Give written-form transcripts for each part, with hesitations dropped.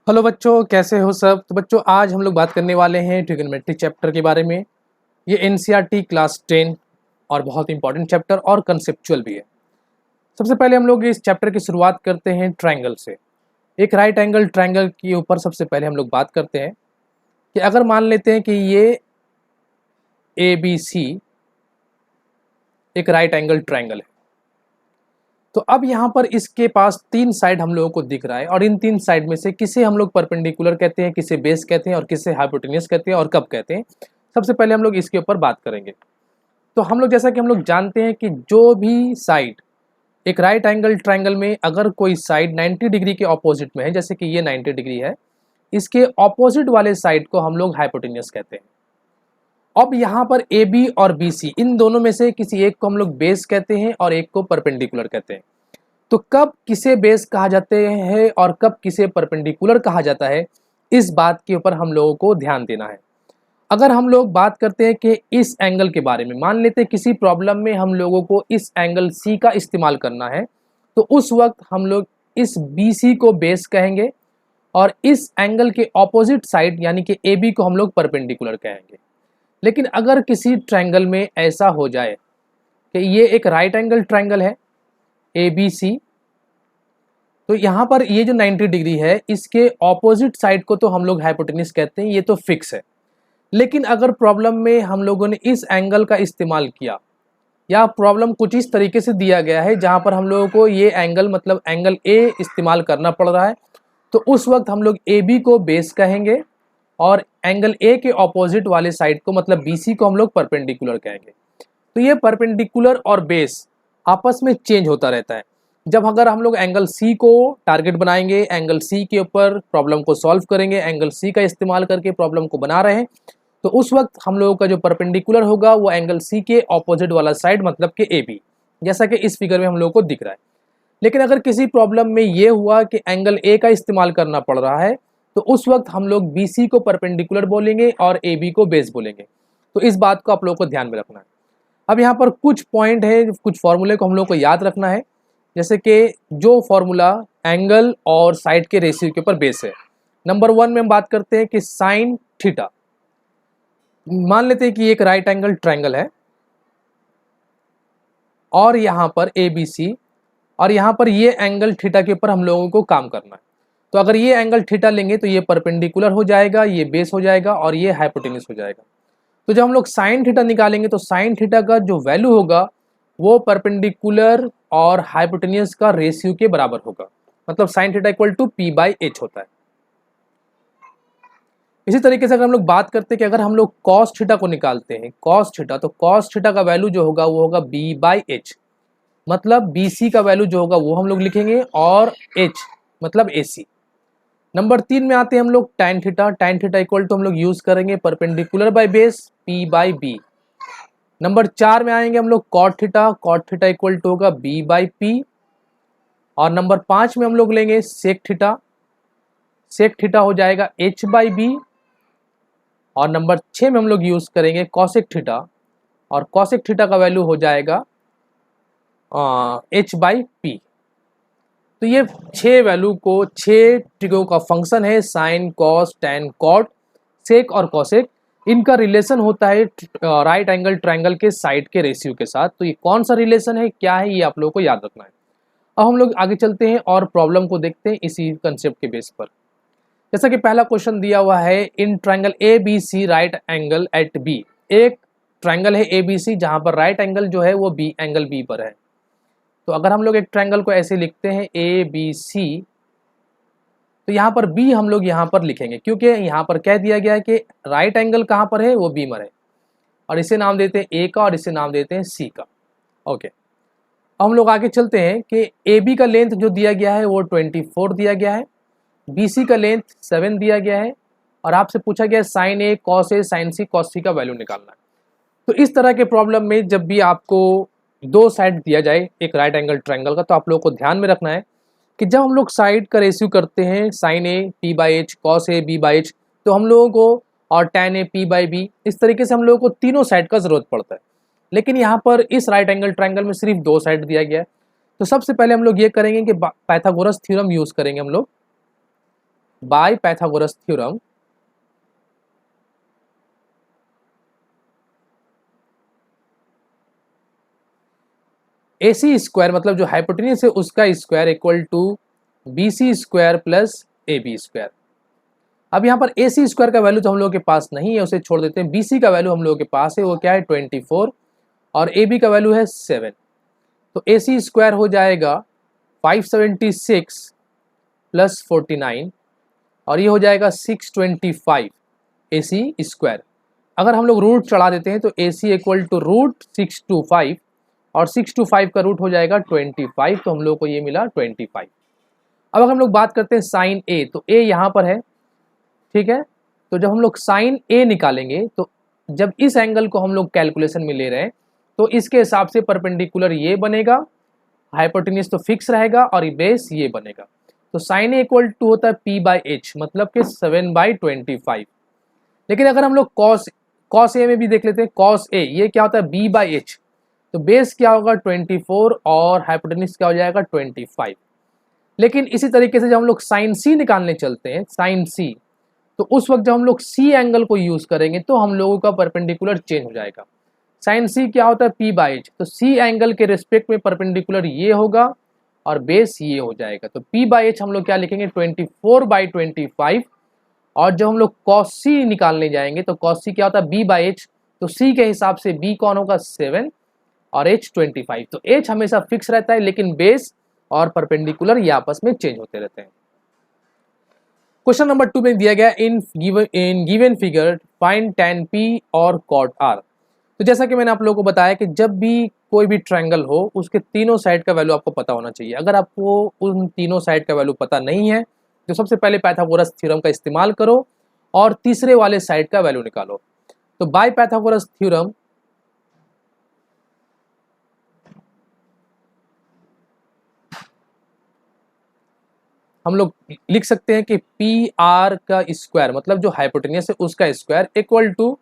Hello बच्चों, कैसे हो सब। तो बच्चों, आज हम लोग बात करने वाले हैं ट्रिग्नोमेट्री चैप्टर के बारे में। ये एनसीईआरटी क्लास 10 और बहुत इंपॉर्टेंट चैप्टर और कंसेप्चुअल भी है। सबसे पहले हम लोग इस चैप्टर की शुरुआत करते हैं ट्रायंगल से। एक राइट एंगल ट्रायंगल के ऊपर सबसे पहले हम लोग बात करते हैं कि अगर मान लेते हैं कि ये ए बी सी एक राइट एंगल ट्रायंगल है, तो अब यहाँ पर इसके पास तीन साइड हम लोगों को दिख रहा है और इन तीन साइड में से किसे हम लोग परपेंडिकुलर कहते हैं, किसे बेस कहते हैं और किसे हाइपोटेन्यूस कहते हैं और कब कहते हैं। सबसे पहले हम लोग इसके ऊपर बात करेंगे। तो हम लोग जैसा कि हम लोग जानते हैं कि जो भी साइड एक राइट एंगल ट्रायंगल में अगर कोई साइड 90 डिग्री के ऑपोजिट में है, जैसे कि ये 90 डिग्री है, इसके ऑपोजिट वाले साइड को हम लोग हाइपोटेन्यूस कहते हैं। अब यहाँ पर ए बी और बी सी इन दोनों में से किसी एक को हम लोग बेस कहते हैं और एक को परपेंडिकुलर कहते हैं। तो कब किसे बेस कहा जाते हैं और कब किसे परपेंडिकुलर कहा जाता है, इस बात के ऊपर हम लोगों को ध्यान देना है। अगर हम लोग बात करते हैं कि इस एंगल के बारे में, मान लेते हैं किसी प्रॉब्लम में हम लोगों को इस एंगल सी का इस्तेमाल करना है, तो उस वक्त हम लोग इस बी सी को बेस कहेंगे और इस एंगल के ऑपोजिट साइड यानी कि ए बी को हम लोग परपेंडिकुलर कहेंगे। लेकिन अगर किसी ट्रायंगल में ऐसा हो जाए कि ये एक राइट एंगल ट्रायंगल है ए बी सी, तो यहाँ पर ये जो 90 डिग्री है इसके ऑपोजिट साइड को तो हम लोग हाइपोटेन्यूस कहते हैं, ये तो फिक्स है। लेकिन अगर प्रॉब्लम में हम लोगों ने इस एंगल का इस्तेमाल किया या प्रॉब्लम कुछ इस तरीके से दिया गया है जहाँ पर हम लोगों को ये एंगल मतलब एंगल ए इस्तेमाल करना पड़ रहा है, तो उस वक्त हम लोग ए बी को बेस कहेंगे और एंगल ए के ऑपोजिट वाले साइड को मतलब बी सी को हम लोग परपेंडिकुलर कहेंगे। तो ये परपेंडिकुलर और बेस आपस में चेंज होता रहता है। जब अगर हम लोग एंगल सी को टारगेट बनाएंगे, एंगल सी के ऊपर प्रॉब्लम को सॉल्व करेंगे, एंगल सी का इस्तेमाल करके प्रॉब्लम को बना रहे हैं, तो उस वक्त हम लोगों का जो परपेंडिकुलर होगा वो एंगल सी के ऑपोजिट वाला साइड मतलब कि ए बी, जैसा कि इस फिगर में हम लोगों को दिख रहा है। लेकिन अगर किसी प्रॉब्लम में ये हुआ कि एंगल ए का इस्तेमाल करना पड़ रहा है, तो उस वक्त हम लोग बी सी को परपेंडिकुलर बोलेंगे और ए बी को बेस बोलेंगे। तो इस बात को आप लोगों को ध्यान में रखना है। अब यहाँ पर कुछ पॉइंट है, कुछ फॉर्मूले को हम लोग को याद रखना है। जैसे कि जो फॉर्मूला एंगल और साइड के रेशियो के ऊपर बेस है। नंबर 1 में हम बात करते हैं कि साइन थीटा। मान लेते हैं कि एक राइट एंगल ट्रायंगल है और यहाँ पर ए बी सी, और यहाँ पर ये एंगल थीटा के ऊपर हम लोगों को काम करना है। तो अगर ये एंगल थीटा लेंगे तो ये परपेंडिकुलर हो जाएगा, ये बेस हो जाएगा और ये हाइपोटेन्यूस हो जाएगा। तो जब हम लोग साइन थीटा निकालेंगे तो साइन थीटा का जो वैल्यू होगा वो परपेंडिकुलर और हाइपोटेन्यूस का रेशियो के बराबर होगा, मतलब sine theta equal to P by H होता है। इसी तरीके से अगर हम लोग बात करते हैं कि अगर हम लोग कॉस थीटा को निकालते हैं, कॉस थीटा, तो कॉस थीटा का वैल्यू जो होगा वो होगा बी बाई एच, मतलब बी सी का वैल्यू जो होगा वो हम लोग लिखेंगे और एच मतलब ए सी। नंबर 3 में आते हैं हम लोग tan theta. Tan theta equal to हम लोग यूज करेंगे perpendicular by base P by B. Number 4 में आएंगे हम लोग cot theta. Cot theta equal to होगा बी बाई पी। और नंबर 5 में हम लोग लेंगे सेक थीटा। सेक थीटा हो जाएगा एच बाई बी। और नंबर 6 में हम लोग यूज करेंगे कॉसेक थीटा, और कॉसेक थीटा का वैल्यू हो जाएगा एच बाई पी। तो ये 6 वैल्यू को 6 ट्रिगो का फंक्शन है, sine cos tan cot sec और कॉसेक। इनका रिलेशन होता है राइट एंगल ट्रायंगल के साइड के रेशियो के साथ। तो ये कौन सा रिलेशन है, क्या है, ये आप लोगों को याद रखना है। अब हम लोग आगे चलते हैं और प्रॉब्लम को देखते हैं इसी कंसेप्ट के बेस पर। जैसा कि पहला क्वेश्चन दिया हुआ है, in triangle A B C right angle at B. एक ट्रायंगल है ए बी सी जहां पर राइट एंगल जो है वो बी एंगल बी पर है। तो अगर हम लोग एक ट्रायंगल को ऐसे लिखते हैं ए बी सी, तो यहाँ पर बी हम लोग यहाँ पर लिखेंगे क्योंकि यहाँ पर कह दिया गया है कि राइट एंगल कहाँ पर है, वो बी पर है, और इसे नाम देते हैं ए का और इसे नाम देते हैं सी का। ओके, अब हम लोग आगे चलते हैं कि ए बी का लेंथ जो दिया गया है वो 24 दिया गया है, बी सी का लेंथ 7 दिया गया है, और आपसे पूछा गया है sign A cos A sign C cos सी का वैल्यू निकालना है। तो इस तरह के प्रॉब्लम में जब भी आपको दो साइड दिया जाए एक राइट एंगल ट्रायंगल का, तो आप लोगों को ध्यान में रखना है कि जब हम लोग साइड का रेशियो करते हैं sine A P by H cos A B by H, तो हम लोगों को और tan A P by B, इस तरीके से हम लोगों को तीनों साइड का जरूरत पड़ता है। लेकिन यहाँ पर इस राइट एंगल ट्रायंगल में सिर्फ दो साइड दिया गया है। तो सबसे पहले हम लोग ये करेंगे कि पाइथागोरस थ्योरम यूज करेंगे हम लोग। By Pythagoras theorem AC square मतलब जो हाइपोटेन्यूज है उसका square equal to BC square plus AB square. अब यहाँ पर AC स्क्वायर का वैल्यू तो हम लोगों के पास नहीं है, उसे छोड़ देते हैं। BC का वैल्यू हम लोगों के पास है, वो क्या है 24 और AB का वैल्यू है 7। तो AC स्क्वायर हो जाएगा 576 प्लस 49 और ये हो जाएगा 625 AC स्क्वायर। अगर हम लोग रूट चढ़ा देते हैं तो AC इक्वल टू रूट 625 और 625 का रूट हो जाएगा 25, तो हम लोग को ये मिला 25। अब अगर हम लोग बात करते हैं साइन A, तो A यहाँ पर है, ठीक है। तो जब हम लोग साइन A निकालेंगे तो जब इस एंगल को हम लोग कैलकुलेशन में ले रहे हैं तो इसके हिसाब से परपेंडिकुलर ये बनेगा, हाइपोटेन्यूज तो फिक्स रहेगा और बेस ये बनेगा। तो साइन A इक्वल टू होता है P/H मतलब कि 7/25। लेकिन अगर हम लोग कॉस A में भी देख लेते हैं, कॉस A ये क्या होता है B/H, तो बेस क्या होगा 24 और हाइपोटेन्यूज क्या हो जाएगा 25। लेकिन इसी तरीके से जब हम लोग साइन C निकालने चलते हैं, साइन C, तो उस वक्त जब हम लोग C एंगल को यूज करेंगे तो हम लोगों का परपेंडिकुलर चेंज हो जाएगा। साइन C क्या होता है P/H, तो C एंगल के रिस्पेक्ट में परपेंडिकुलर ये होगा और बेस ये हो जाएगा। तो P/H हम लोग क्या लिखेंगे 24/25 और जब हम लोग cos C निकालने जाएंगे तो cos C क्या होता है B/H, तो C के हिसाब से B कौन होगा 7 और H 25। तो H हमेशा फिक्स रहता है लेकिन बेस और परपेंडिकुलर ये आपस में चेंज होते रहते हैं। क्वेश्चन नंबर 2 में दिया गया in given figure find tan P और cot R। तो जैसा कि मैंने आप लोगों को बताया कि जब भी कोई भी ट्रायंगल हो उसके तीनों साइड का वैल्यू आपको पता होना चाहिए। अगर आपको उन तीनों साइड का वैल्यू पता नहीं है तो सबसे पहले पाइथागोरस थ्योरम का इस्तेमाल करो और तीसरे वाले साइड का वैल्यू निकालो। तो बाय पाइथागोरस थ्योरम हम लोग लिख सकते हैं कि पी आर का स्क्वायर मतलब जो हाइपोटेन्यूज है उसका square equal to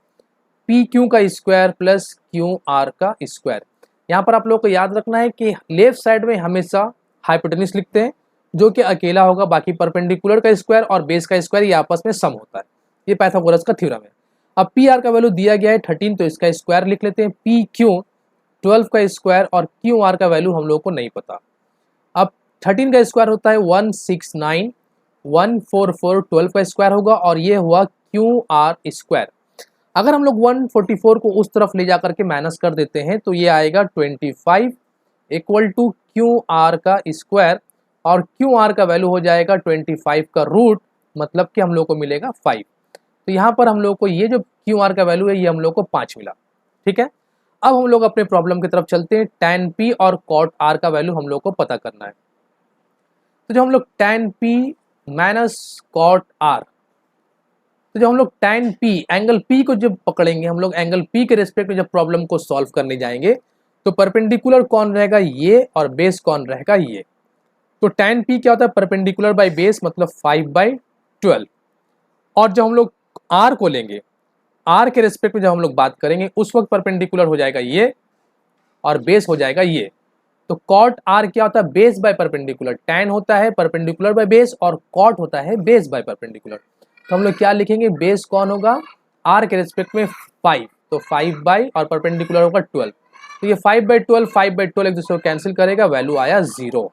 P Q का स्क्वायर प्लस क्यू आर का स्क्वायर। यहाँ पर आप लोग को याद रखना है कि लेफ्ट साइड में हमेशा हाइपोटेन्यूज लिखते हैं जो कि अकेला होगा, बाकी परपेंडिकुलर का स्क्वायर और बेस का स्क्वायर ये आपस में सम होता है। ये पाइथागोरस का थ्योरम है। अब पी आर का वैल्यू दिया गया है 13, तो इसका स्क्वायर लिख लेते हैं। पी क्यू 12 का स्क्वायर और क्यू आर का वैल्यू हम लोग को नहीं पता। अब 13 का स्क्वायर होता है 169, 144 12 का स्क्वायर होगा और ये हुआ क्यू आर स्क्वायर। अगर हम लोग 144 को उस तरफ ले जाकर के माइनस कर देते हैं तो ये आएगा 25 इक्वल टू क्यू आर का स्क्वायर और क्यू आर का वैल्यू हो जाएगा 25 का रूट मतलब कि हम लोग को मिलेगा 5। तो यहाँ पर हम लोग को ये जो क्यू आर का वैल्यू है ये हम लोग को 5 मिला। ठीक है, अब हम लोग अपने प्रॉब्लम की तरफ चलते हैं। tan P और cot R का वैल्यू हम लोग को पता करना है। तो जो हम लोग tan P minus cot R, तो जो हम लोग tan P एंगल P को जब पकड़ेंगे, हम लोग एंगल P के रेस्पेक्ट में जब प्रॉब्लम को सॉल्व करने जाएंगे तो परपेंडिकुलर कौन रहेगा ये और बेस कौन रहेगा ये। तो tan P क्या होता है परपेंडिकुलर बाय बेस मतलब 5/12 और जब हम लोग R को लेंगे, R के रेस्पेक्ट में जब हम लोग बात करेंगे उस वक्त परपेंडिकुलर हो जाएगा ये और बेस हो जाएगा ये। तो cot R क्या होता है बेस बाय परपेंडिकुलर, tan होता है परपेंडिकुलर बाय बेस और cot होता है बेस बाय परपेंडिकुलर। तो हम लोग क्या लिखेंगे बेस कौन होगा R के रेस्पेक्ट में 5, तो 5 बाई और परपेंडिकुलर होगा 12। तो ये 5/12 5/12 एक दूसरे को कैंसिल करेगा, वैल्यू आया 0।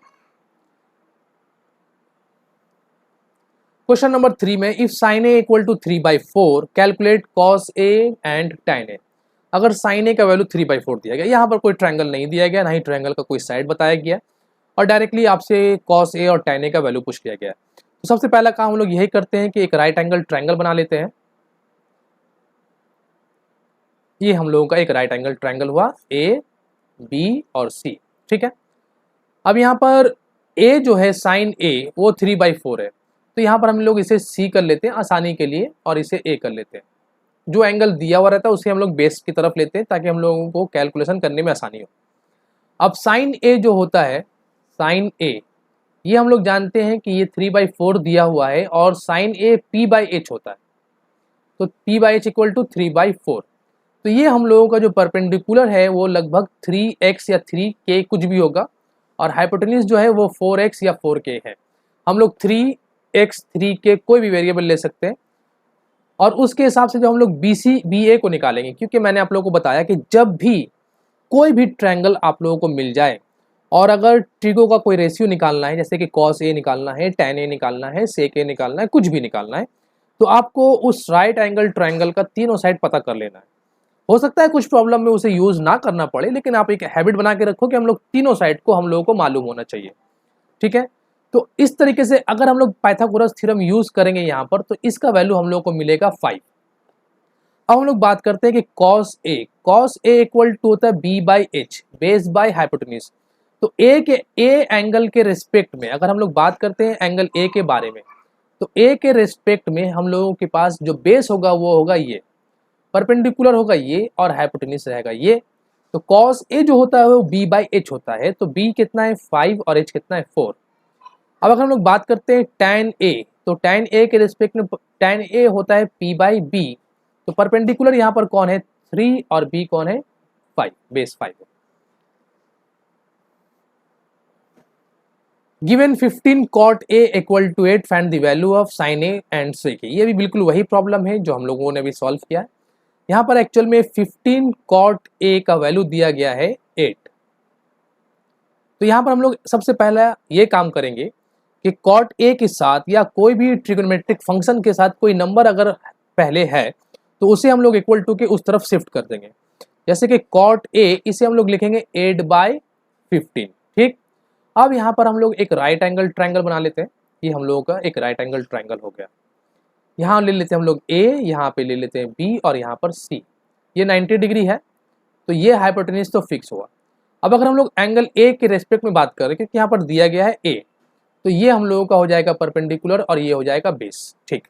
क्वेश्चन नंबर 3 में if sin A equal to 3/4 calculate cos A and tan A। अगर sin A का वैल्यू 3/4 दिया गया, यहाँ पर कोई ट्रायंगल नहीं दिया गया, ना ही ट्रायंगल का कोई साइड बताया गया और डायरेक्टली आपसे cos A और tan A का वैल्यू पूछ लिया गया। तो सबसे पहला काम हम लोग यही करते हैं कि एक राइट एंगल ट्रायंगल बना लेते हैं। ये हम लोगों का एक राइट एंगल ट्रायंगल हुआ A, B और C। ठीक है, अब यहाँ पर A जो है sin A वो 3/4 है, तो यहाँ पर हम लोग इसे C कर लेते हैं आसानी के लिए और इसे A कर लेते हैं। जो एंगल दिया हुआ रहता है उसे हम लोग बेस की तरफ लेते हैं ताकि हम लोगों को कैलकुलेशन करने में आसानी हो। अब sin A जो होता है sin A ये हम लोग जानते हैं कि ये 3/4 दिया हुआ है और sin A P/H होता है, तो P/H इक्वल टू 3/4। तो ये हम लोगों का जो परपेंडिकुलर है वो लगभग 3x या 3k कुछ भी होगा और हाइपोटेन्यूज जो है वो 4x या 4k है। हम लोग 3 x3 के कोई भी वेरिएबल ले सकते हैं और उसके हिसाब से जो हम लोग BA को निकालेंगे, क्योंकि मैंने आप लोगों को बताया कि जब भी कोई भी ट्रायंगल आप लोगों को मिल जाए और अगर ट्रिगो का कोई रेशियो निकालना है, जैसे कि cos A निकालना है, tan A निकालना है, sec A निकालना है, कुछ भी निकालना है, तो आपको उस राइट एंगल ट्रायंगल का तीनों साइड पता कर लेना है। हो सकता है कुछ प्रॉब्लम में उसे यूज ना करना पड़े, लेकिन आप एक हैबिट बना के रखो कि हम लोग तीनों साइड को हम लोगों को मालूम होना चाहिए, ठीक है। तो इस तरीके से अगर हम लोग पाइथागोरस थ्योरम यूज करेंगे यहाँ पर, तो इसका वैल्यू हम लोग को मिलेगा 5। अब हम लोग बात करते हैं कि cos A इक्वल टू होता है B/H, बेस बाय हाइपोटेन्यूज। तो ए एंगल के रिस्पेक्ट में अगर हम लोग बात करते हैं एंगल A के बारे में, तो A के रिस्पेक्ट में हम लोगों के पास जो बेस होगा वो होगा ये, परपेंडिकुलर होगा ये और हाइपोटेन्यूज रहेगा ये। तो cos A जो होता है वो B/H होता है, तो B कितना है 5 और H कितना है 4। अब अगर हम लोग बात करते हैं tan A, तो tan A के रिस्पेक्ट में tan A होता है P/B, तो परपेंडिकुलर यहाँ पर कौन है 3 और B कौन है 5, बेस 5 है। Given 15 cot A equal to 8 find the value of sin A and sec A। ये भी बिल्कुल वही प्रॉब्लम है जो हम लोगों ने भी सॉल्व किया है। यहाँ पर एक्चुअल में 15 cot A का वैल्यू दिया गया है 8। तो यहाँ पर हम लोग सबसे पहला ये काम करेंगे कि cot A के साथ या कोई भी ट्रिगोनोमेट्रिक फंक्शन के साथ कोई नंबर अगर पहले है तो उसे हम लोग इक्वल टू के उस तरफ शिफ्ट कर देंगे। जैसे कि cot A, इसे हम लोग लिखेंगे 8/15, ठीक। अब यहाँ पर हम लोग एक राइट एंगल ट्रायंगल बना लेते हैं। ये हम लोगों का एक राइट एंगल ट्रायंगल हो गया। यहाँ ले लेते हैं हम लोग A, यहाँ पे ले लेते हैं B और यहाँ पर C। ये 90 डिग्री है, तो ये हाइपोटेन्यूज तो फिक्स हुआ। अब अगर हम लोग एंगल A के रेस्पेक्ट में बात करें, क्योंकि यहाँ पर दिया गया है A, तो ये हम लोगों का हो जाएगा परपेंडिकुलर और ये हो जाएगा बेस, ठीक।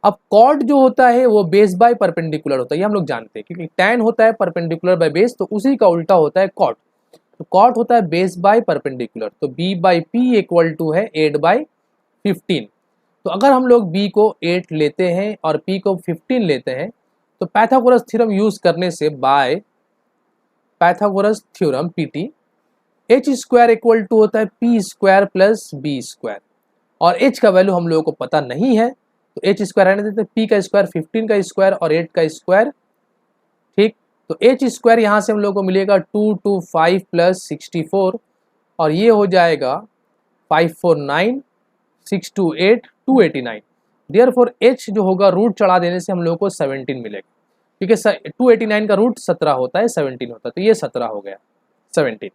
अब कॉट जो होता है वो बेस बाय परपेंडिकुलर होता है, ये हम लोग जानते हैं, क्योंकि tan होता है परपेंडिकुलर बाय बेस, तो उसी का उल्टा होता है कॉट। तो कॉट होता है बेस बाय परपेंडिकुलर, तो B/P इक्वल टू है 8/15। तो अगर हम लोग B को 8 लेते हैं और P को 15 लेते हैं, तो पाइथागोरस थ्योरम यूज करने से by Pythagoras theorem PT h square equal to होता है P square plus B square, और h का वैल्यू हम लोगों को पता नहीं है, तो h स्क्वायर रहने देते हैं, P का स्क्वायर 15 का स्क्वायर और 8 का स्क्वायर, ठीक। तो h स्क्वायर यहाँ से हम लोगों को मिलेगा 225 प्लस 64, और ये हो जाएगा 549, 628, 289। देयरफॉर h जो होगा रूट चढ़ा देने से हम लोगों को 17 मिलेगा, क्योंकि 289 का रूट 17 होता है, 17 होता है, तो ये 17 हो गया 17।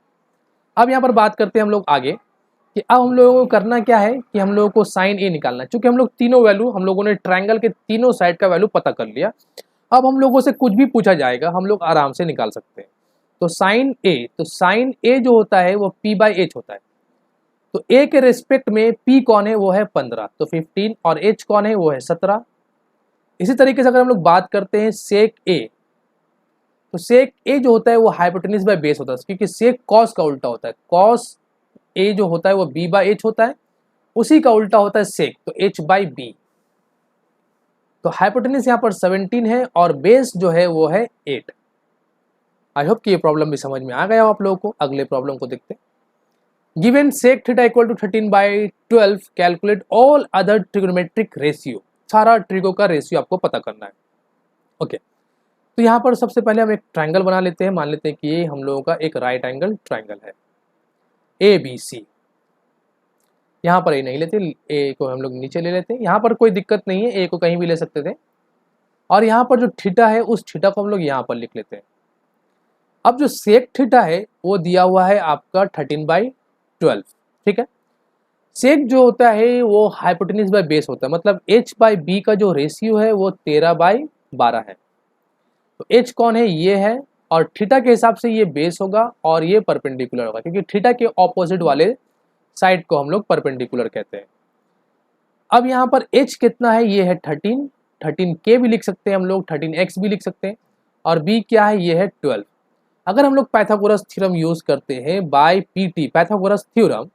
अब यहाँ पर बात करते हैं हम लोग आगे कि अब हम लोगों को करना क्या है कि हम लोगों को sin A निकालना है। चूंकि हम लोग तीनों वैल्यू, हम लोगों ने ट्रायंगल के तीनों साइड का वैल्यू पता कर लिया, अब हम लोगों से कुछ भी पूछा जाएगा हम लोग आराम से निकाल सकते हैं। तो sin A जो होता है वो P/H होता है। तो A के रेस्पेक्ट में P कौन है वो है 15, तो 15, और H कौन है वो है 17। इसी तरीके से अगर हम लोग बात करते हैं sec A, तो sec A जो होता है वो हाइपोटेन्यूज बाय बेस होता है, क्योंकि sec cos का उल्टा होता है। cos A जो होता है वो B/H होता है, उसी का उल्टा होता है sec, तो H/B। तो हाइपोटेन्यूज यहाँ पर 17 है और बेस जो है वो है 8। आई होप कि ये प्रॉब्लम भी समझ में आ गया हो आप लोगों को। अगले प्रॉब्लम को देखते हैं। Given sec theta equal to 13/12, calculate all other trigonometric ratio. सारा ट्रिगो का रेशियो आपको पता करना है, ओके। तो यहाँ पर सबसे पहले हम एक ट्रायंगल बना लेते हैं। मान लेते हैं कि ये हम लोगों का एक राइट एंगल ट्रायंगल है ABC। यहाँ पर ए नहीं लेते, ए को हम लोग नीचे ले लेते हैं। यहाँ पर कोई दिक्कत नहीं है, ए को कहीं भी ले सकते थे। और यहाँ पर जो थीटा है उस थीटा को हम लोग यहाँ पर लिख लेते हैं। अब जो सेक थीटा है वो दिया हुआ है आपका 13/12, ठीक है। सेक जो होता है वो हाइपोटेन्यूज बाय बेस होता है, मतलब H/B का जो रेशियो है वो 13/12 है। तो H कौन है, ये है, और थीटा के हिसाब से ये बेस होगा और ये परपेंडिकुलर होगा, क्योंकि थीटा के ऑपोजिट वाले साइड को हम लोग परपेंडिकुलर कहते हैं। अब यहाँ पर H कितना है, ये है 13K भी लिख सकते हैं हम लोग, 13X भी लिख सकते हैं, और B क्या है, ये है 12। अगर हम लोग पाइथागोरस थ्योरम यूज करते हैं by PT, Pythagoras theorem,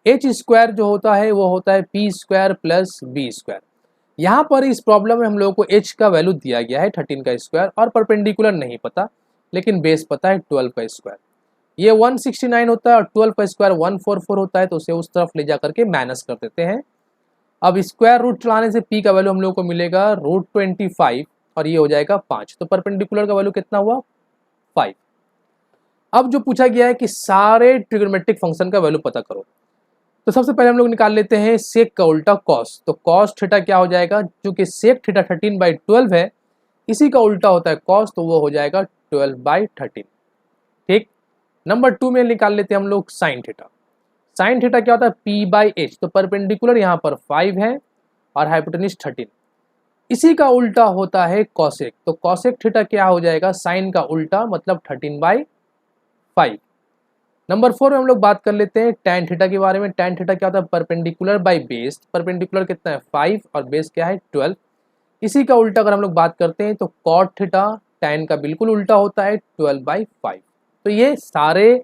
H square जो होता है वो होता है P square plus B square. यहाँ पर इस प्रॉब्लम में हम लोगों को H का वैल्यू दिया गया है 13 का स्क्वायर, और परपेंडिकुलर नहीं पता, लेकिन बेस पता है 12 का स्क्वायर। ये 169 होता है और 12 का स्क्वायर 144 होता है, तो उसे उस तरफ ले जा करके माइनस कर देते हैं। अब स्क्वायर रूट चलाने से पी का वैल्यू हम लोग को मिलेगा √25 और ये हो जाएगा 5, तो परपेंडिकुलर का वैल्यू कितना हुआ 5। अब जो पूछा गया है कि सारे ट्रिग्नोमेट्रिक फंक्शन का वैल्यू पता करो, तो सबसे पहले हम लोग निकाल लेते हैं सेक का उल्टा कॉस। तो कॉस थीटा क्या हो जाएगा, जो कि सेक थीटा 13/12 है, इसी का उल्टा होता है कॉस, तो वो हो जाएगा 12/13। ठीक। नंबर 2 में निकाल लेते हैं हम लोग साइन थीटा। साइन थीटा क्या होता है p/h, तो परपेंडिकुलर यहाँ पर 5 है और हाइपोटेन्यूज 13, इसी का उल्टा होता है कॉसेक। तो कॉसेक थीटा क्या हो जाएगा, साइन का उल्टा मतलब 13/5। नंबर 4 में हम लोग बात कर लेते हैं टैन थीटा के बारे में। टैन थीटा क्या होता है परपेंडिकुलर बाय बेस। परपेंडिकुलर कितना है 5 और बेस क्या है 12, इसी का उल्टा अगर हम लोग बात करते हैं तो कॉट थीटा टैन का बिल्कुल उल्टा होता है 12/5। तो ये सारे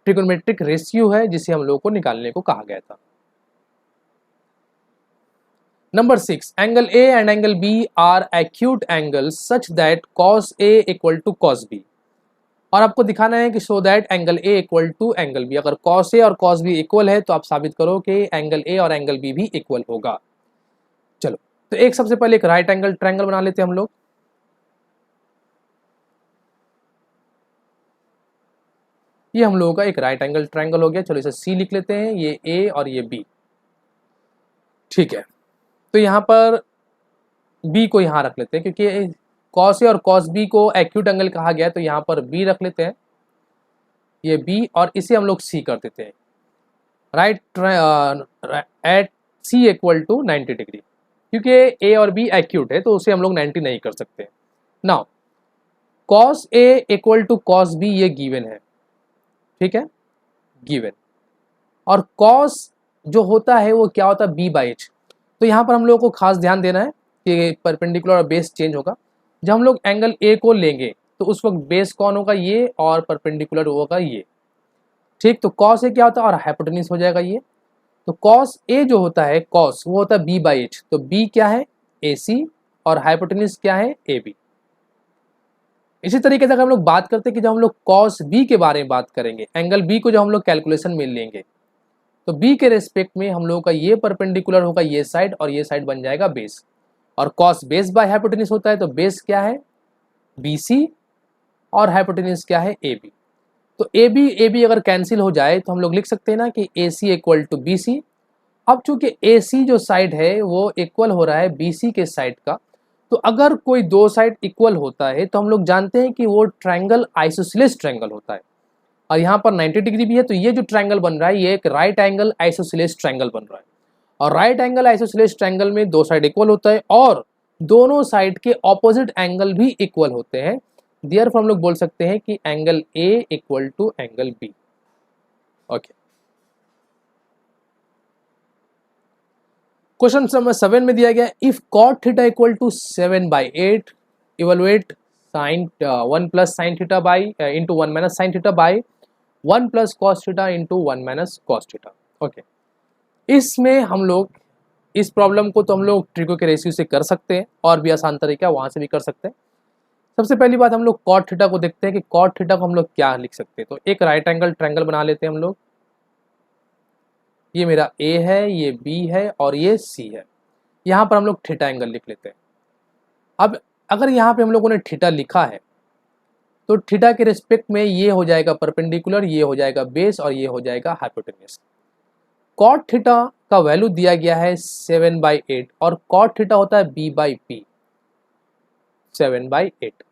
ट्रिगोनोमेट्रिक रेशियो है जिसे हम लोग को निकालने को कहा गया था। Number 6, angle A and angle B are acute angles such that cos A equal to cos B. और आपको दिखाना है कि so that angle A equal to angle B. अगर कॉस ए और कॉस बी इक्वल है तो आप साबित करो कि एंगल ए और एंगल बी भी इक्वल होगा। चलो, तो एक सबसे पहले एक राइट एंगल ट्रायंगल बना लेते हैं हम लोग। ये हम लोगों का एक राइट एंगल ट्रायंगल हो गया। चलो इसे सी लिख लेते हैं, ये ए और ये बी। ठीक है, तो यहाँ पर बी को यहाँ रख लेते हैं क्योंकि कॉस ए और कॉस बी को एक्यूट एंगल कहा गया है, तो यहाँ पर बी रख लेते हैं, ये बी, और इसे हम लोग सी कर देते हैं। Right at C equal to 90 degree, क्योंकि ए और बी एक्यूट है तो उसे हम लोग 90 नहीं कर सकते। Now cos A equal to cos B ये गिवन है, ठीक है, गिवन। और कॉस जो होता है वो क्या होता है b/h। तो यहाँ पर हम लोगों को खास ध्यान देना है कि परपेंडिकुलर और बेस चेंज होगा। जब हम लोग एंगल ए को लेंगे तो उस वक्त बेस कौन होगा, ये, और परपेंडिकुलर होगा ये। ठीक, तो कॉस ए क्या होता है और हाइपोटेन्यूज हो जाएगा ये। तो कॉस ए जो होता है कॉस वो होता है b/h, तो b क्या है AC और हाइपोटेन्यूज क्या है AB। इसी तरीके से अगर हम लोग बात करते हैं कि जब हम लोग कॉस b के बारे में बात करेंगे, एंगल b को जब हम लोग कैलकुलेशन में लेंगे तो b के रेस्पेक्ट में हम लोगों का ये परपेंडिकुलर होगा ये साइड और ये साइड बन जाएगा बेस। और कॉस बेस बाय हाइपोटेन्यूज होता है, तो बेस क्या है BC और हाइपोटेन्यूज क्या है AB। तो AB अगर कैंसिल हो जाए तो हम लोग लिख सकते हैं ना कि AC इक्वल टू BC। अब चूंकि AC जो साइड है वो इक्वल हो रहा है BC के साइड का, तो अगर कोई दो साइड इक्वल होता है तो हम लोग जानते हैं कि वो ट्रायंगल आइसोसेलेस ट्रायंगल होता है। और यहाँ पर 90 डिग्री भी है, तो ये जो ट्रायंगल बन रहा है ये एक राइट एंगल आइसोसेलेस ट्रायंगल बन रहा है। और राइट एंगल आइसोसेलेस ट्रायंगल में दो साइड इक्वल होता है और दोनों साइड के ऑपोजिट एंगल भी इक्वल होते हैं। देयरफॉर हम लोग बोल सकते हैं कि angle A equal to angle B। Okay, question number 7 में दिया गया if cot theta equal to 7/8 evaluate sine 1 plus sine theta by into 1 minus sine theta by 1 plus cos theta into 1 minus cos theta. Okay, इसमें हम लोग इस problem को तो हम लोग ट्रिगो के रेशियो से कर सकते हैं और भी आसान तरीका वहाँ से भी कर सकते हैं। सबसे पहली बात हम लोग कॉट थीटा को देखते हैं कि कॉट थीटा को हम लोग क्या लिख सकते हैं। तो एक राइट एंगल ट्रायंगल बना लेते हैं हम लोग। ये मेरा A है, ये B है और ये C है। यहाँ पर हम लोग थीटा एंगल लिख लेते हैं। अब अगर यहाँ पे हम लोगों ने थीटा लिखा है तो थीटा के रिस्पेक्ट में ये हो जाएगा परपेंडिकुलर, ये हो जाएगा बेस और ये हो जाएगा हाइपोटेन्यूज। कॉट थीटा का वैल्यू दिया गया है 7/8 और कॉट थीटा होता है B/P 7/8।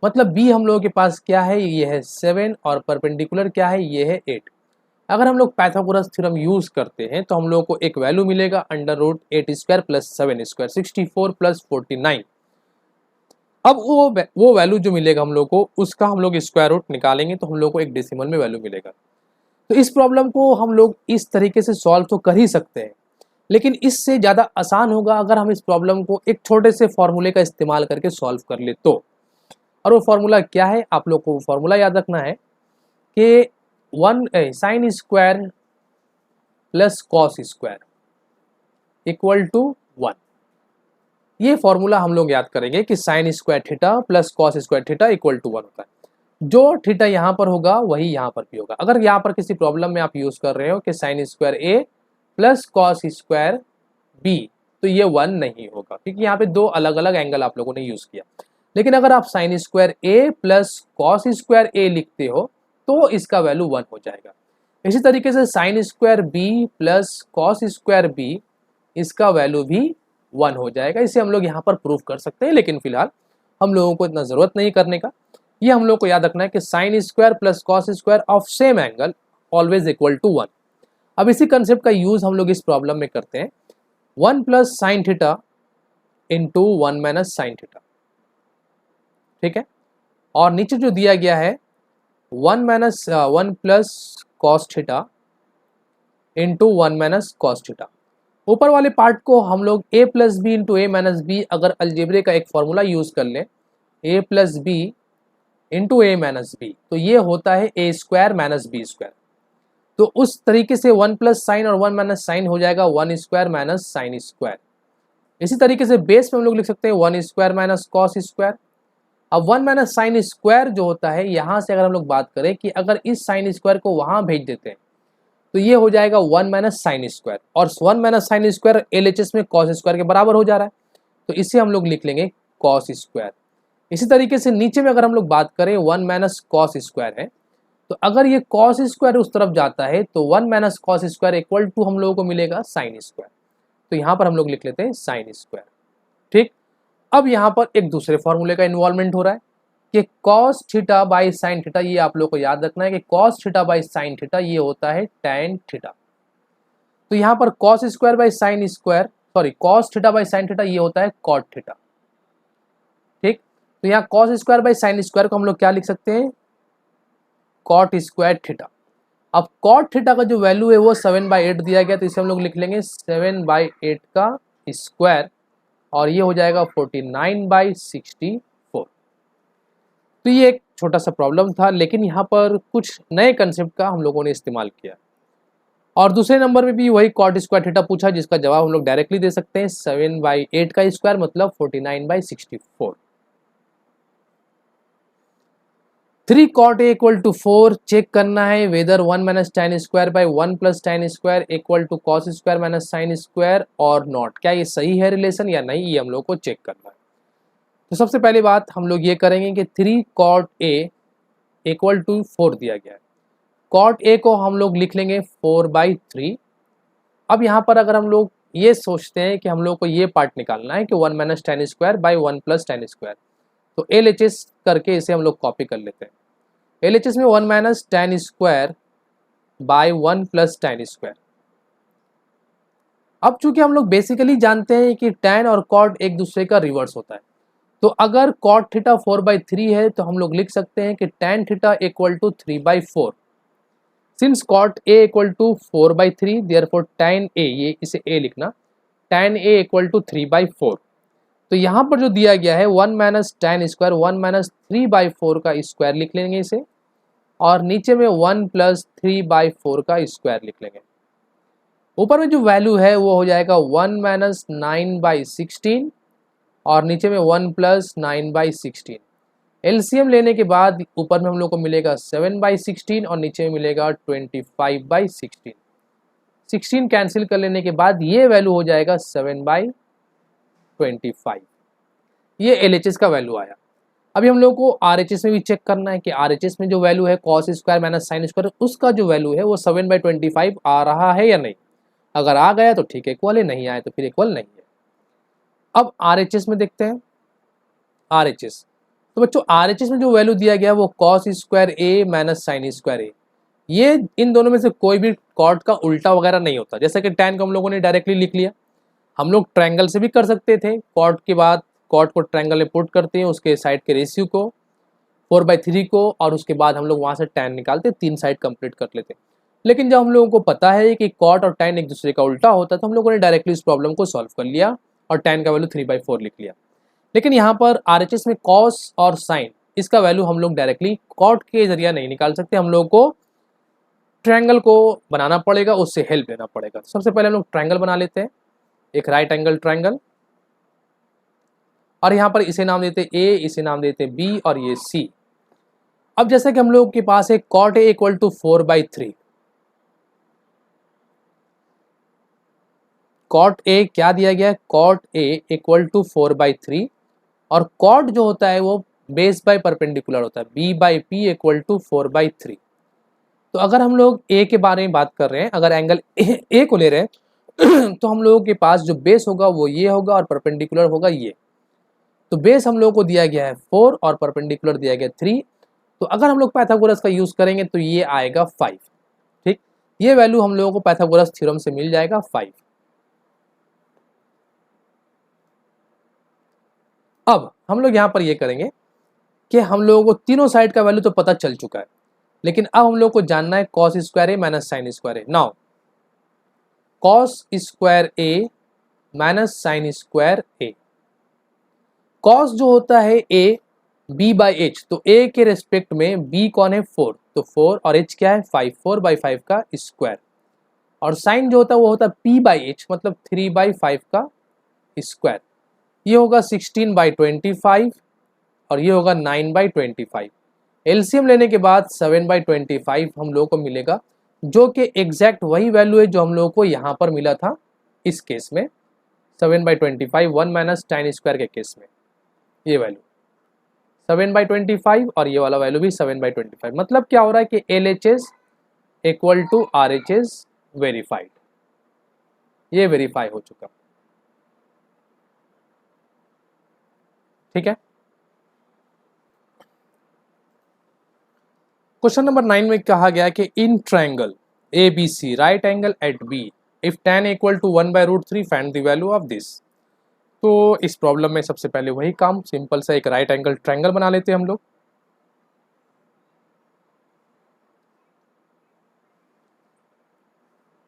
मतलब B हम लोगों के पास क्या है, ये है 7 और परपेंडिकुलर क्या है, ये है 8। अगर हम लोग पाइथागोरस थ्योरम यूज करते हैं तो हम लोगों को एक वैल्यू मिलेगा √8² + 7² 64 + 49। अब वो वैल्यू जो मिलेगा हम लोग को उसका हम लोग स्क्वायर रूट निकालेंगे तो हम लोग को एक डेसिमल में वैल्यू मिलेगा। तो इस प्रॉब्लम को हम लोग इस तरीके से सॉल्व तो कर ही सकते हैं, लेकिन इससे ज़्यादा आसान होगा अगर हम इस प्रॉब्लम को एक छोटे से फॉर्मूले का इस्तेमाल करके सॉल्व कर ले तो। और वो फॉर्मूला क्या है, आप लोग को फॉर्मूला याद रखना है कि sine square plus cos square equal to 1। ये फॉर्मूला हम लोग याद करेंगे कि sine square theta plus cos square theta equal to 1 होता है। जो थीटा यहाँ पर होगा वही यहाँ पर भी होगा। अगर यहाँ पर किसी प्रॉब्लम में आप यूज कर रहे हो कि sine square A plus cos square B, तो ये 1 नहीं होगा क्योंकि यहाँ पे दो अलग अलग एंगल आप लोगों ने यूज किया। लेकिन अगर आप साइन स्क्वायर ए प्लस कॉस स्क्वायर ए लिखते हो तो इसका वैल्यू 1 हो जाएगा। इसी तरीके से sine square B plus cos square B, इसका वैल्यू भी 1 हो जाएगा। इसे हम लोग यहाँ पर प्रूफ कर सकते हैं, लेकिन फिलहाल हम लोगों को इतना ज़रूरत नहीं करने का। ये हम लोग को याद रखना है कि sine square plus cos square of same angle always equal to 1। अब इसी कंसेप्ट का यूज हम लोग इस प्रॉब्लम में करते हैं। 1 plus sine theta into 1 minus sine theta, ठीक है। और नीचे जो दिया गया है 1 plus cos theta into 1 minus cos theta. ऊपर वाले पार्ट को हम लोग a plus B into A minus B, अगर अलजेब्रे का एक फॉर्मूला यूज कर लें a plus B into A minus B, तो ये होता है a square minus B square. तो उस तरीके से 1 प्लस साइन और 1 माइनस साइन हो जाएगा 1 स्क्वायर माइनस साइन स्क्वायर। इसी तरीके से बेस में हम लोग लिख सकते हैं 1 स्क्वायर माइनस कॉस स्क्वायर। अब 1 माइनस साइन स्क्वायर जो होता है, यहाँ से अगर हम लोग बात करें कि अगर इस साइन स्क्वायर को वहाँ भेज देते हैं तो ये हो जाएगा 1 माइनस साइन स्क्वायर, और 1 माइनस साइन स्क्वायर LHS में कॉस स्क्वायर के बराबर हो जा रहा है, तो इसे हम लोग लिख लेंगे कॉस स्क्वायर। इसी तरीके से नीचे में अगर हम लोग बात करें 1 माइनस कॉस स्क्वायर है, तो अगर ये कॉस स्क्वायर उस तरफ जाता है तो 1 minus cos square equal to हम लोगों को मिलेगा साइन स्क्वायर। तो यहाँ पर हम लोग लिख लेते हैं साइन स्क्वायर, ठीक। अब यहाँ पर एक दूसरे फॉर्मूले का इन्वॉल्वमेंट हो रहा है कि cos theta by sine theta. ये आप लोग को याद रखना है कि cos theta by sine theta ये होता है टैन थीटा। तो यहाँ पर cos square by sine square, sorry cos theta by sine theta ये होता है कॉट थीटा, ठीक। तो यहाँ cos square by sine square को हम लोग क्या लिख सकते हैं, कॉट स्क्वायर थीटा। अब कॉट थीटा का जो वैल्यू है वो 7/8 दिया गया, तो इसे हम लोग लिख लेंगे 7/8 का स्क्वायर, और ये हो जाएगा 49/64। तो ये एक छोटा सा प्रॉब्लम था, लेकिन यहाँ पर कुछ नए कंसेप्ट का हम लोगों ने इस्तेमाल किया। और दूसरे नंबर में भी वही कॉट स्क्वायर थीटा पूछा, जिसका जवाब हम लोग डायरेक्टली दे सकते हैं 7/8 का स्क्वायर मतलब 49/64। 3 cot a equal to 4 check करना है whether 1 minus tan square by 1 plus tan square equal to cos square minus sine square और नॉट, क्या ये सही है रिलेशन या नहीं, ये हम लोग को चेक करना है। तो सबसे पहली बात हम लोग ये करेंगे कि 3 cot a इक्वल टू 4 दिया गया है। cot a को हम लोग लिख लेंगे 4/3। अब यहाँ पर अगर हम लोग ये सोचते हैं कि हम लोग को ये पार्ट निकालना है कि 1 minus tan square by 1 plus tan square, तो LHS करके इसे हम लोग कॉपी कर लेते हैं। LHS में 1 minus tan square by 1 plus tan square. अब चूंकि हम लोग बेसिकली जानते हैं कि tan और cot एक दूसरे का रिवर्स होता है, तो अगर cot थीटा 4/3 है तो हम लोग लिख सकते हैं कि tan theta equal to 3/4। Since cot a equal to 4/3 therefore tan a, ये इसे a लिखना, tan a इक्वल टू 3/4। तो यहाँ पर जो दिया गया है 1 माइनस tan स्क्वायर 1 माइनस 3/4 का स्क्वायर लिख लेंगे इसे, और नीचे में 1 प्लस 3/4 का स्क्वायर लिख लेंगे। ऊपर में जो वैल्यू है वो हो जाएगा 1 माइनस 9/16 और नीचे में 1 प्लस 9/16। एलसीएम लेने के बाद ऊपर में हम लोग को मिलेगा 7/16 और नीचे में मिलेगा 25/16। 16 कैंसिल कर लेने के बाद ये वैल्यू हो जाएगा 7/25। ये LHS का वैल्यू आया। अभी हम लोग को RHS में भी चेक करना है कि RHS में जो वैल्यू है cos square minus sine square, उसका जो वैल्यू है वो 7/25 आ रहा है या नहीं। अगर आ गया तो ठीक है इक्वल है, नहीं आया तो फिर इक्वल नहीं है। अब RHS में देखते हैं। RHS, तो बच्चों RHS में जो वैल्यू दिया गया है वो कॉस स्क्वायर ए माइनस साइन स्क्वायर ए। ये इन दोनों में से कोई भी कॉट का उल्टा वगैरह नहीं होता। जैसे कि tan को हम लोगों ने डायरेक्टली लिख लिया, हम लोग ट्रायंगल से भी कर सकते थे। कॉट के बाद कॉट को ट्रायंगल में पुट करते हैं, उसके साइड के रेशियो को 4/3 को, और उसके बाद हम लोग वहाँ से tan निकालते, 3 साइड कंप्लीट कर लेते। लेकिन जब हम लोगों को पता है कि कॉट और tan एक दूसरे का उल्टा होता है, तो हम लोगों ने डायरेक्टली इस प्रॉब्लम को सॉल्व कर लिया और tan का वैल्यू 3/4 लिख लिया। लेकिन यहाँ पर RHS में कॉस और साइन, इसका वैल्यू हम लोग डायरेक्टली कॉट के जरिए नहीं निकाल सकते, हम लोग को ट्रायंगल को बनाना पड़ेगा, उससे हेल्प लेना पड़ेगा। तो सबसे पहले हम लोग ट्रायंगल बना लेते हैं, एक राइट एंगल ट्रायंगल, और यहाँ पर इसे नाम देते A, इसे नाम देते B और ये C। अब जैसे कि हम लोग के पास है cot A equal to 4/3। Cot A क्या दिया गया है, कॉट ए इक्वल टू 4/3 और कॉट जो होता है वो बेस बाय परपेंडिकुलर होता है, B by P equal to 4/3। तो अगर हम लोग ए के बारे में बात कर रहे हैं, अगर एंगल ए को ले रहे हैं तो हम लोगों के पास जो बेस होगा वो ये होगा और परपेंडिकुलर होगा ये। तो बेस हम लोगों को दिया गया है 4 और परपेंडिकुलर दिया गया 3। तो अगर हम लोग पाइथागोरस का यूज करेंगे तो ये आएगा 5। ठीक, ये वैल्यू हम लोगों को पाइथागोरस थ्योरम से मिल जाएगा 5। अब हम लोग यहाँ पर ये करेंगे कि हम लोगों को तीनों साइड का वैल्यू तो पता चल चुका है, लेकिन अब हम लोग को जानना है कॉस स्क्वायर ए माइनस साइन स्क्वायर ए। नाउ कॉस स्क्वायर ए माइनस साइन स्क्वायर ए, कॉस जो होता है ए बी बाई एच, तो ए के रेस्पेक्ट में बी कौन है 4, तो 4 और एच क्या है 5, 4/5 का स्क्वायर। और साइन जो होता है वो होता है पी बाई एच मतलब 3/5 का स्क्वायर। ये होगा 16/25 और ये होगा 9/25। एलसीएम लेने के बाद 7/25 हम लोगों को मिलेगा, जो कि एग्जैक्ट वही वैल्यू है जो हम लोगों को यहाँ पर मिला था इस केस में 7/25 1 माइनस tan स्क्वायर के केस में। ये वैल्यू 7/25 और ये वाला वैल्यू भी 7/25। मतलब क्या हो रहा है कि LHS equal to RHS verified, ये वेरीफाई हो चुका। ठीक है, क्वेश्चन नंबर 9 में कहा गया कि in triangle ABC right angle at B if tan equal to 1/√3 find the value of this. तो इस प्रॉब्लम में सबसे पहले वही काम, सिंपल सा एक राइट एंगल ट्रायंगल बना लेते हैं हम लोग।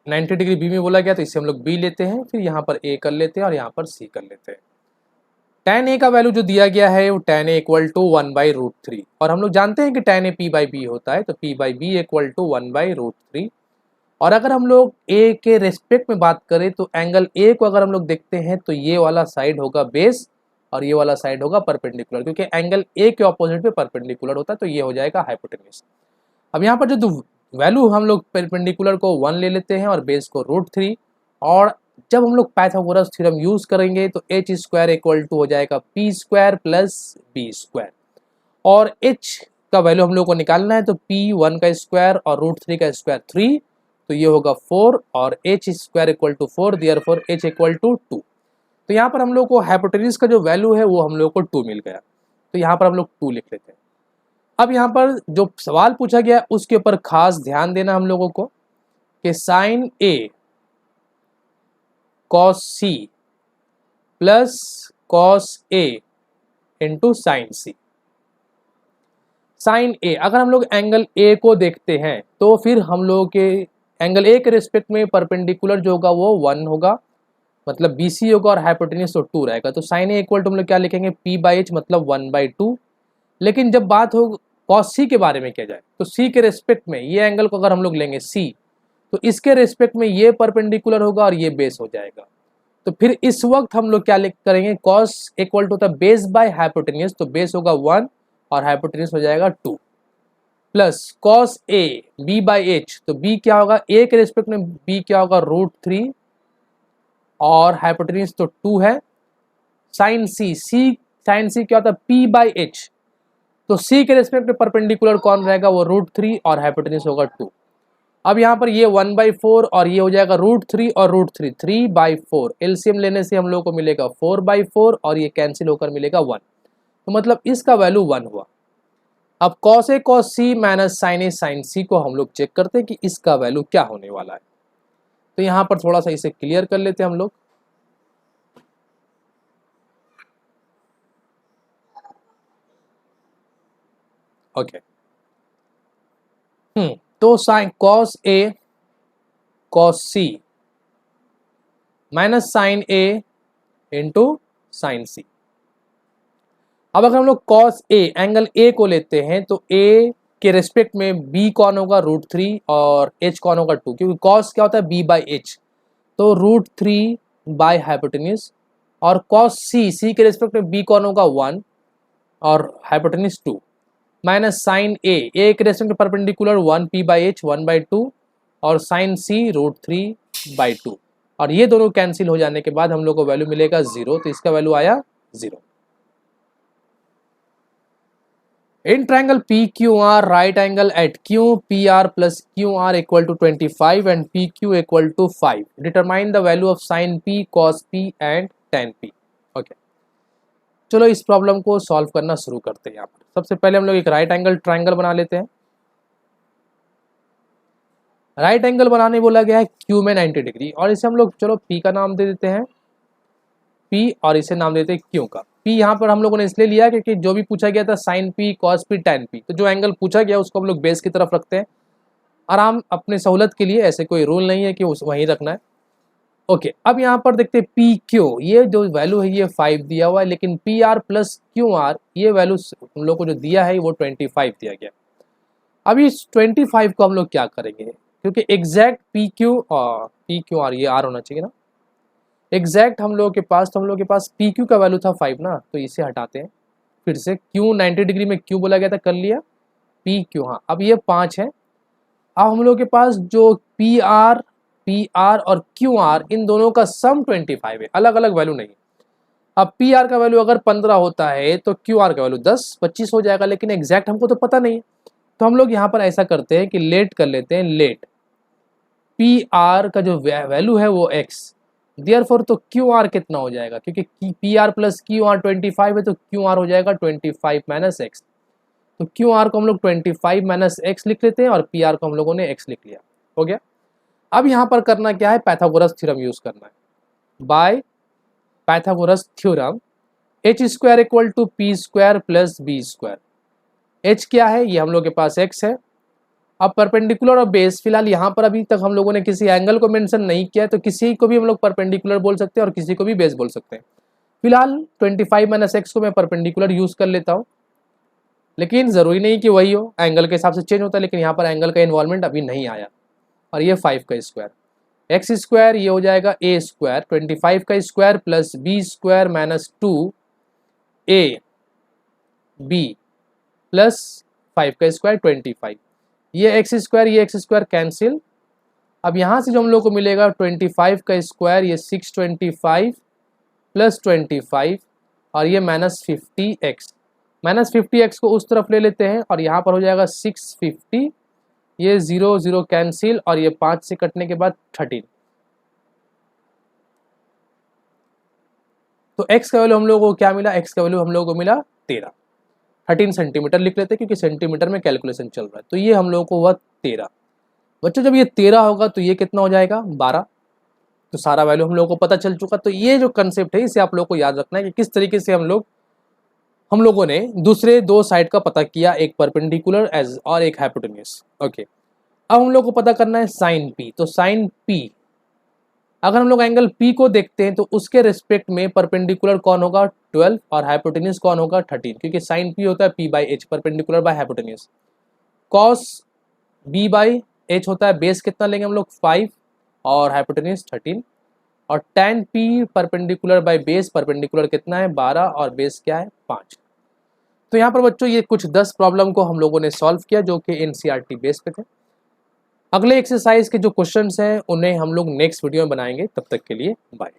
नाइन्टी डिग्री बी में बोला गया तो इसे हम लोग बी लेते हैं, फिर यहाँ पर ए कर लेते हैं और यहाँ पर सी कर लेते हैं। tan ए का वैल्यू जो दिया गया है वो tan ए इक्वल टू 1/√3 और हम लोग जानते हैं कि tan A P by B होता है, तो P by B equal to 1/√3। और अगर हम लोग ए के रेस्पेक्ट में बात करें तो एंगल ए को अगर हम लोग देखते हैं तो ये वाला साइड होगा बेस और ये वाला साइड होगा परपेंडिकुलर, क्योंकि एंगल ए के ऑपोजिट पे परपेंडिकुलर होता है, तो ये हो जाएगा हाइपोटेन्यूज। अब यहाँ पर जो वैल्यू हम लोग परपेंडिकुलर को 1 ले लेते हैं और बेस को √3, और जब हम लोग पाइथागोरस थ्योरम यूज करेंगे तो एच स्क्वायर इक्वल टू हो जाएगा P square plus B square. और एच का वैल्यू हम लोग को निकालना है, तो पी 1 का स्क्वायर और √3 का स्क्वायर 3, तो ये होगा 4 और H square equal to 4, therefore H equal to 2। तो यहाँ पर हम लोग को हाइपोटेन्यूज का जो वैल्यू है वो हम लोग को 2 मिल गया, तो यहाँ पर हम लोग 2 लिख लेते हैं। अब यहाँ पर जो सवाल पूछा गया उसके ऊपर खास ध्यान देना हम लोगों को कि साइन ए कॉस सी प्लस कॉस ए इंटू साइन सी। साइन ए, अगर हम लोग एंगल ए को देखते हैं तो फिर हम लोग के एंगल ए के रिस्पेक्ट में परपेंडिकुलर जो होगा वो 1 होगा, मतलब BC होगा और हाइपोटेन्यूज तो 2 रहेगा। तो साइन ए इक्वल टू हम लोग क्या लिखेंगे P बाई एच मतलब 1/2। लेकिन जब बात हो कॉस सी के बारे में किया जाए तो सी के रेस्पेक्ट में ये एंगल को अगर हम लोग लेंगे सी, तो इसके रेस्पेक्ट में ये परपेंडिकुलर होगा और ये बेस हो जाएगा। तो फिर इस वक्त हम लोग क्या लिख करेंगे, कॉस इक्वल टू होता है बेस बाय हाइपोटेन्यूज, तो बेस होगा 1 और हाइपोटेन्यूज हो जाएगा 2, plus cos A B by H, तो बी क्या होगा ए के रेस्पेक्ट में बी क्या होगा √3 और हाइपोटेन्यूज तो 2 है। साइन सी, साइन सी क्या होता है पी बाई एच, तो सी के रेस्पेक्ट में परपेंडिकुलर कौन रहेगा वो √3 और हाइपोटेन्यूज होगा 2। अब यहाँ पर ये 1/4 और ये हो जाएगा √3 और √3 3/4। एलसीएम लेने से हम लोग को मिलेगा 4/4 और ये कैंसिल होकर मिलेगा 1, तो मतलब इसका वैल्यू 1 हुआ। अब cos A cos C minus sign A sign सी को हम लोग चेक करते हैं कि इसका वैल्यू क्या होने वाला है। तो यहाँ पर थोड़ा सा इसे क्लियर कर लेते हैं हम लोग। ओके, तो sine cos A cos C minus sign A into sine सी। अब अगर हम लोग कॉस ए एंगल ए को लेते हैं तो ए के रेस्पेक्ट में बी कौन होगा √3 और एच कौन होगा 2, क्योंकि कॉस क्या होता है बी बाई एच, तो √3 बाय हाइपोटेन्यूज। और कॉस सी के रेस्पेक्ट में बी कौन होगा 1 और हाइपोटेन्यूज 2, माइनस साइन ए के रेस्पेक्ट में परपेंडिकुलर 1 पी बाई एच 1/2 और साइन सी √3/2। और ये दोनों कैंसिल हो जाने के बाद हम लोग को वैल्यू मिलेगा 0, तो इसका वैल्यू आया 0। In triangle PQR right angle at Q PR plus QR equal to 25 and PQ equal to 5 determine the value of sine P cos P and tan P। ओके, चलो इस प्रॉब्लम को सॉल्व करना शुरू करते हैं। यहाँ पर सबसे पहले हम लोग एक राइट एंगल ट्रायंगल बना लेते हैं। राइट एंगल बनाने बोला गया है Q में 90 डिग्री, और इसे हम लोग चलो P का नाम दे देते हैं P, और इसे नाम देते हैं Q का। P यहाँ पर हम लोगों ने इसलिए लिया क्योंकि जो भी पूछा गया था sign P cos P tan P, तो जो एंगल पूछा गया उसको हम लोग बेस की तरफ रखते हैं। आराम अपने सहूलत के लिए, ऐसे कोई रूल नहीं है कि उस वहीं रखना है। ओके, अब यहाँ पर देखते हैं PQ, ये जो वैल्यू है ये 5 दिया हुआ है, लेकिन PR प्लस QR ये वैल्यू हम लोग को जो दिया है वो 25 दिया गया। अब इस 25 को हम लोग क्या करेंगे, क्योंकि एग्जैक्ट PQ और PQR ये R होना चाहिए ना, एग्जैक्ट हम लोगों के पास, तो हम लोगों के पास PQ का वैल्यू था 5 ना, तो इसे हटाते हैं। फिर से Q 90 डिग्री में Q बोला गया था, कर लिया PQ, हाँ अब ये 5 है। अब हम लोगों के पास जो PR और QR इन दोनों का सम 25 है, अलग अलग वैल्यू नहीं। अब PR का वैल्यू अगर 15 होता है तो QR का वैल्यू 10-25 हो जाएगा, लेकिन एग्जैक्ट हमको तो पता नहीं है। तो हम लोग यहाँ पर ऐसा करते हैं कि लेट कर लेते हैं, लेट PR का जो वैल्यू है वो x, देयरफॉर तो QR कितना हो जाएगा, क्योंकि PR प्लस QR 25 है तो QR हो जाएगा 25 माइनस x। तो QR को हम लोग 25 माइनस x लिख लेते हैं और PR को हम लोगों ने x लिख लिया, हो गया। अब यहाँ पर करना क्या है, पाइथागोरस थ्योरम यूज करना है। By Pythagoras theorem h square equal to p square plus b square. h क्या है, ये हम लोग के पास x है। अब परपेंडिकुलर और बेस, फिलहाल यहाँ पर अभी तक हम लोगों ने किसी एंगल को मेंशन नहीं किया है, तो किसी को भी हम लोग परपेंडिकुलर बोल सकते हैं और किसी को भी बेस बोल सकते हैं। फिलहाल 25 माइनस एक्स को मैं परपेंडिकुलर यूज कर लेता हूँ, लेकिन जरूरी नहीं कि वही हो, एंगल के हिसाब से चेंज होता है, लेकिन यहाँ पर एंगल का इन्वॉल्वमेंट अभी नहीं आया। और ये 5 का स्क्वायर, एक्स स्क्वायर ये हो जाएगा a स्क्वायर 25 का square plus b square minus 2a b plus 5 का स्क्वायर 25। ये एक्स स्क्वायर कैंसिल। अब यहाँ से जो हम लोग को मिलेगा 25 का स्क्वायर, ये 625 प्लस 25 और ये माइनस 50x को उस तरफ ले लेते हैं और यहाँ पर हो जाएगा 650, ये 0 0 कैंसिल और ये 5 से कटने के बाद 13। तो x का वैल्यू हम लोगों को क्या मिला, x का वैल्यू हम लोगों को मिला 13 सेंटीमीटर लिख लेते हैं क्योंकि सेंटीमीटर में कैलकुलेशन चल रहा है। तो ये हम लोगों को हुआ 13। बच्चों जब ये 13 होगा तो ये कितना हो जाएगा 12। तो सारा वैल्यू हम लोगों को पता चल चुका। तो ये जो कंसेप्ट है इसे आप लोगों को याद रखना है कि किस तरीके से हम लोगों ने दूसरे दो साइड का पता किया, एक परपेंडिकुलर एज और एक हाइपोटेन्यूस। ओके, अब हम लोग को पता करना है साइन P। तो साइन P, अगर हम लोग एंगल P को देखते हैं तो उसके रिस्पेक्ट में परपेंडिकुलर कौन होगा 12 और हाइपोटेन्यूस कौन होगा 13, क्योंकि साइन P होता है P by H, perpendicular by hypotenuse. Cos B by H होता है बेस, कितना लेंगे हम लोग 5 और हाइपोटेन्यूस 13, और tan P perpendicular by base, perpendicular कितना है 12 और बेस क्या है 5। तो यहाँ पर बच्चों ये कुछ 10 प्रॉब्लम को हम लोगों ने सॉल्व किया जो कि NCERT बेस पे थे। अगले एक्सरसाइज के जो क्वेश्चंस हैं उन्हें हम लोग नेक्स्ट वीडियो में बनाएंगे। तब तक के लिए बाय।